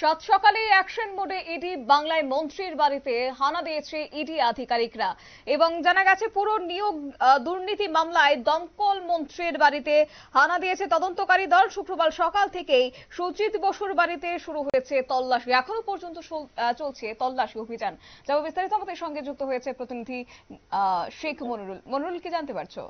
সাত সকালে অ্যাকশন মোডে ইডি বাংলায় মন্ত্রীর বাড়িতে হানা দিয়েছে ইডি আধিকারিকরা এবং জানা গেছে পুরো নিয়োগ দুর্নীতি মামলায় দমকল মন্ত্রীর বাড়িতে হানা দিয়েছে তদন্তকারী দল। শুক্রবার সকাল থেকেই সুজিত বসুর বাড়িতে শুরু হয়েছে তল্লাশি। এখনো পর্যন্ত চলছে তল্লাশি অভিযান। যা বিস্তারিত আমাদের সঙ্গে যুক্ত হয়েছে প্রতিনিধি শেখ মনিরুল। মনিরুল, কি জানতে পারছো?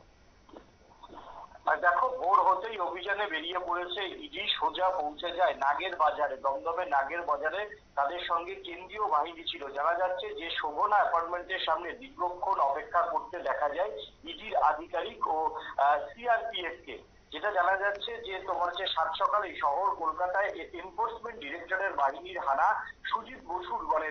দেখো, ভোর হতেই অভিযানে বেরিয়ে পড়েছে ইডি। সোজা পৌঁছে যায় নাগের বাজারে, দমদমের নাগের বাজারে। তাদের সঙ্গে কেন্দ্রীয় বাহিনী ছিল। জানা যাচ্ছে যে শোভনা অ্যাপার্টমেন্টের সামনে দীর্ঘক্ষণ অপেক্ষা করতে দেখা যায় ইডির আধিকারিক ও সিআরপিএফ কে। যেটা জানা যাচ্ছে যে তোমার হচ্ছে সাত সকালে শহর কলকাতায় এনফোর্সমেন্ট ডিরেক্টরের বাহিনীর হানা সুজিত বসুর মানে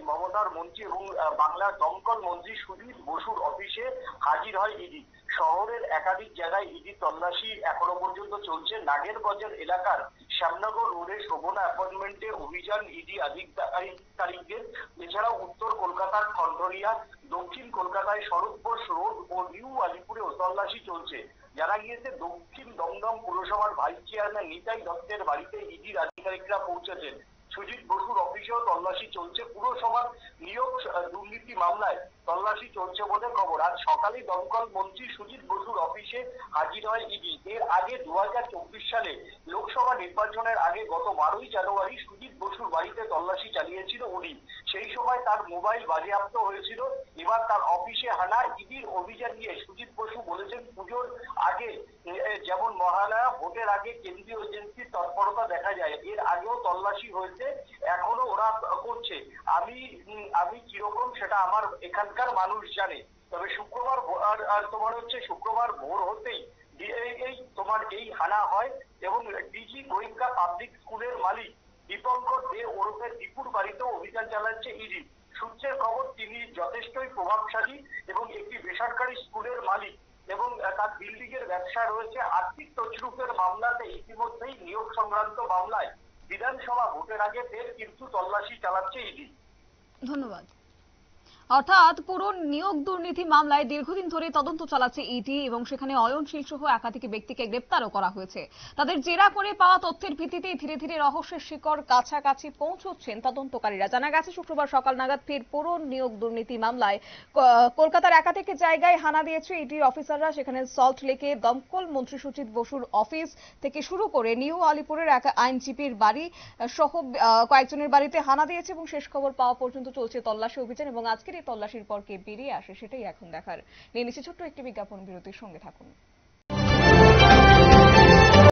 মমতার মন্ত্রী এবং বাংলার দমকল মন্ত্রী সুজিত বসুর অফিসে হাজির হয় ইডি। শহরের একাধিক জায়গায় ইডি তল্লাশি এখনো পর্যন্ত চলছে। নাগের বাজার এলাকার শ্যামনগর রোডে শোভনা অ্যাপার্টমেন্টে অভিযান ইডি আধিকারিকদের। এছাড়াও উত্তর কলকাতার খন্ডরিয়া, দক্ষিণ কলকাতায় শরৎবোস রোড ও নিউ আলিপুরেও তল্লাশি চলছে। জানা গিয়েছে দক্ষিণ দমদম পুরসভার ভাইস চেয়ারম্যান নিতাই দত্তের বাড়িতে ইডির আধিকারিকরা পৌঁছেছেন। সুজিত বসুর অফিসেও তল্লাশি চলছে। পুরসভার নিয়োগ দুর্নীতি মামলায় তল্লাশি চলছে বলে খবর। আজ সকালে দমকল মন্ত্রী সুজিত বসুর অফিসে হাজির হয় ইডি। এর আগে 2024 সালে লোকসভা নির্বাচনের আগে গত 12ই জানুয়ারি সুজিত বসুর বাড়িতে তল্লাশি চালিয়েছিল ইডি। সেই সময় তার মোবাইল বাজেয়াপ্ত হয়েছিল। এবার তার অফিসে হানা। ইডির অভিযান নিয়ে সুজিত বসু বলেছেন, পুজোর আগে যেমন মহালয়া, ভোটের আগে কেন্দ্রীয় এজেন্সির তৎপরতা দেখা যায়। এর আগেও তল্লাশি হয়েছে, এখনো ওরা করছে। আমি কিরকম সেটা আমার এখানকার মানুষ জানে। তবে শুক্রবার ভোর হতেই এই হানা হয় এবং ডিজি গোয়েঙ্কা পাবলিক স্কুলের মালিক দীপঙ্কর দে ওরফে দীপুর বাড়িতেও অভিযান চালাচ্ছে ইডি। সূত্রের খবর, তিনি যথেষ্টই প্রভাবশালী এবং একটি বেসরকারি স্কুলের মালিক এবং তার বিল্ডিং এর ব্যবসা রয়েছে। আর্থিক তছরূপের মামলাতে ইতিমধ্যেই নিয়োগ সংক্রান্ত মামলায় বিধানসভা ভোটের আগে ফের কিন্তু তল্লাশি চালাচ্ছে ইডি। ধন্যবাদ। অর্থাৎ পুরো নিয়োগ দুর্নীতি মামলায় দীর্ঘদিন ধরে তদন্ত চালাচ্ছে ইডি এবং সেখানে অয়নশীল সহ একাধিক ব্যক্তিকে গ্রেপ্তারও করা হয়েছে। তাদের জেরা করে পাওয়া তথ্যের ভিত্তিতে ধীরে ধীরে রহস্যের শিকড় কাছাকাছি পৌঁছচ্ছেন তদন্তকারীরা। জানা গেছে শুক্রবার সকাল নাগাদ ফের পুরো নিয়োগ দুর্নীতি মামলায় কলকাতার একাধিক জায়গায় হানা দিয়েছে ইডির অফিসাররা। সেখানে সল্ট লেকে দমকল মন্ত্রী সুজিত বসুর অফিস থেকে শুরু করে নিউ আলিপুরের এক আইনজীবীর বাড়ি সহ কয়েকজনের বাড়িতে হানা দিয়েছে এবং শেষ খবর পাওয়া পর্যন্ত চলছে তল্লাশি অভিযান। এবং আজকের তল্লাশির পর কে বেরিয়ে আসে সেটাই এখন দেখার। নিয়ে নিচ্ছে ছোট্ট একটি বিজ্ঞাপন বিরতির সঙ্গে থাকুন।